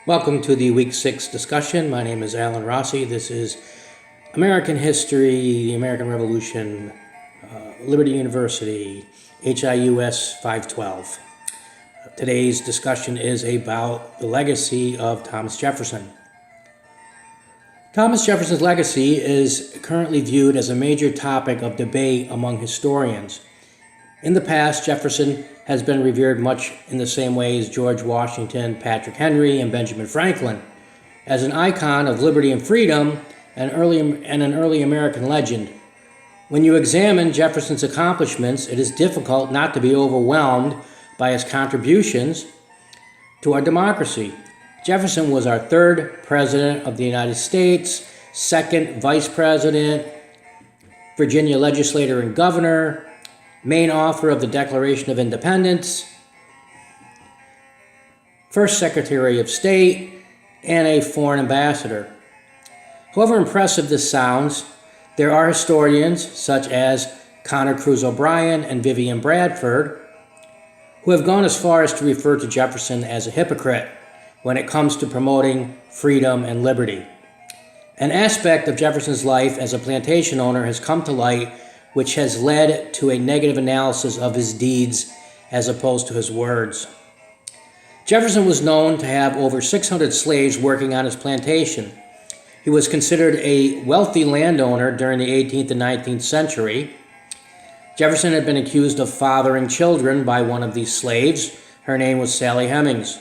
Welcome to the Week 6 discussion. My name is Alan Rossi. This is American History, the American Revolution, Liberty University, HIUS 512. Today's discussion is about the legacy of Thomas Jefferson. Thomas Jefferson's legacy is currently viewed as a major topic of debate among historians. In the past, Jefferson has been revered much in the same way as George Washington, Patrick Henry, and Benjamin Franklin, as an icon of liberty and freedom and an early American legend. When you examine Jefferson's accomplishments, it is difficult not to be overwhelmed by his contributions to our democracy. Jefferson was our third president of the United States, second vice president, Virginia legislator and governor, main author of the Declaration of Independence, first Secretary of State, and a foreign ambassador. However impressive this sounds, there are historians such as Connor Cruz O'Brien and Vivian Bradford who have gone as far as to refer to Jefferson as a hypocrite when it comes to promoting freedom and liberty. An aspect of Jefferson's life as a plantation owner has come to light, which has led to a negative analysis of his deeds as opposed to his words. Jefferson was known to have over 600 slaves working on his plantation. He was considered a wealthy landowner during the 18th and 19th century. Jefferson had been accused of fathering children by one of these slaves. Her name was Sally Hemings.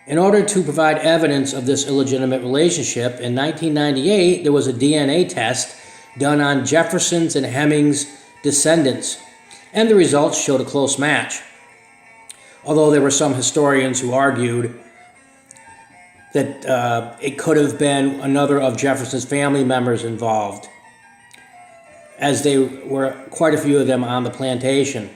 In order to provide evidence of this illegitimate relationship, in 1998 there was a DNA test done on Jefferson's and Hemings' descendants, and the results showed a close match. Although there were some historians who argued that it could have been another of Jefferson's family members involved, as there were quite a few of them on the plantation.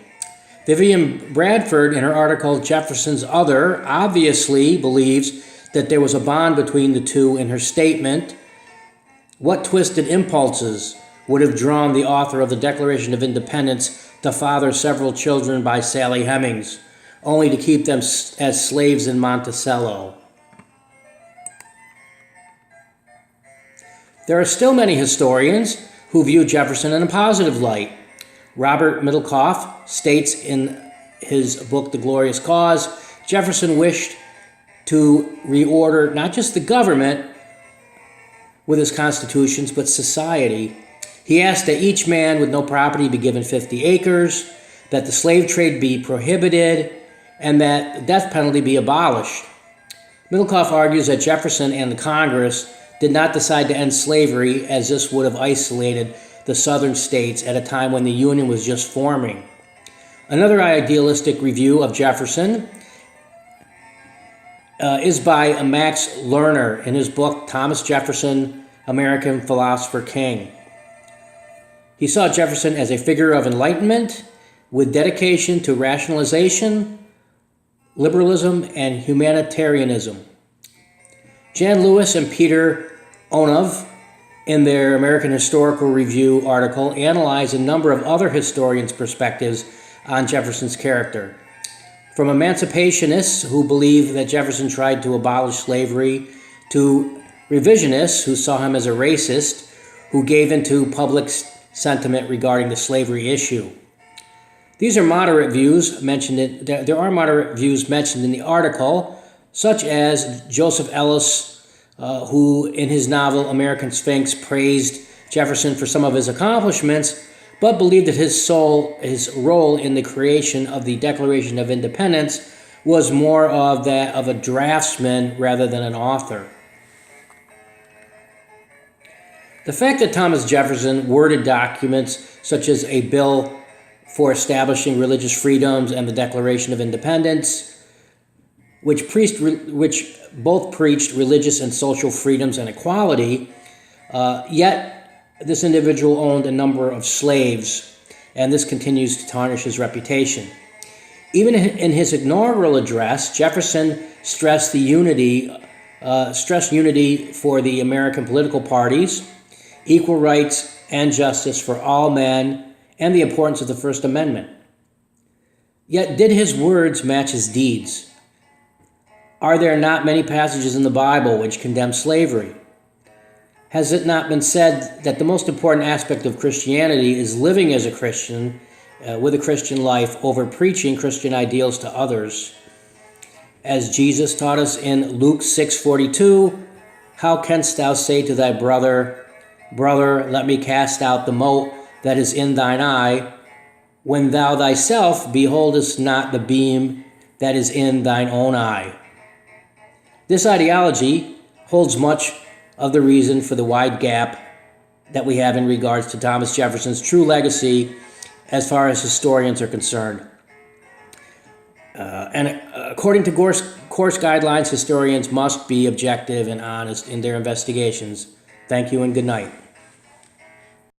Vivian Bradford, in her article Jefferson's Other, obviously believes that there was a bond between the two in her statement. What twisted impulses would have drawn the author of the Declaration of Independence to father several children by Sally Hemings, only to keep them as slaves in Monticello? There are still many historians who view Jefferson in a positive light. Robert Middlecoff states in his book, The Glorious Cause, Jefferson wished to reorder not just the government with his constitutions, but society. He asked that each man with no property be given 50 acres, that the slave trade be prohibited, and that the death penalty be abolished. Middlecoff argues that Jefferson and the Congress did not decide to end slavery, as this would have isolated the southern states at a time when the Union was just forming. Another idealistic review of Jefferson is by Max Lerner in his book, Thomas Jefferson, American Philosopher King. He saw Jefferson as a figure of enlightenment with dedication to rationalization, liberalism, and humanitarianism. Jan Lewis and Peter Onov, in their American Historical Review article, analyze a number of other historians' perspectives on Jefferson's character. From emancipationists who believe that Jefferson tried to abolish slavery, to revisionists who saw him as a racist who gave into public sentiment regarding the slavery issue. There are moderate views mentioned in the article, such as Joseph Ellis, who in his novel American Sphinx praised Jefferson for some of his accomplishments, but believed that his role in the creation of the Declaration of Independence was more of that of a draftsman rather than an author. The fact that Thomas Jefferson worded documents such as a bill for establishing religious freedoms and the Declaration of Independence, which both preached religious and social freedoms and equality, yet this individual owned a number of slaves, and this continues to tarnish his reputation. Even in his inaugural address, Jefferson stressed unity for the American political parties, equal rights and justice for all men, and the importance of the First Amendment. Yet did his words match his deeds? Are there not many passages in the Bible which condemn slavery? Has it not been said that the most important aspect of Christianity is living as a Christian with a Christian life over preaching Christian ideals to others? As Jesus taught us in Luke 6:42, how canst thou say to thy brother, Brother, let me cast out the mote that is in thine eye, when thou thyself beholdest not the beam that is in thine own eye? This ideology holds much of the reason for the wide gap that we have in regards to Thomas Jefferson's true legacy as far as historians are concerned. And according to course guidelines, historians must be objective and honest in their investigations. Thank you and good night.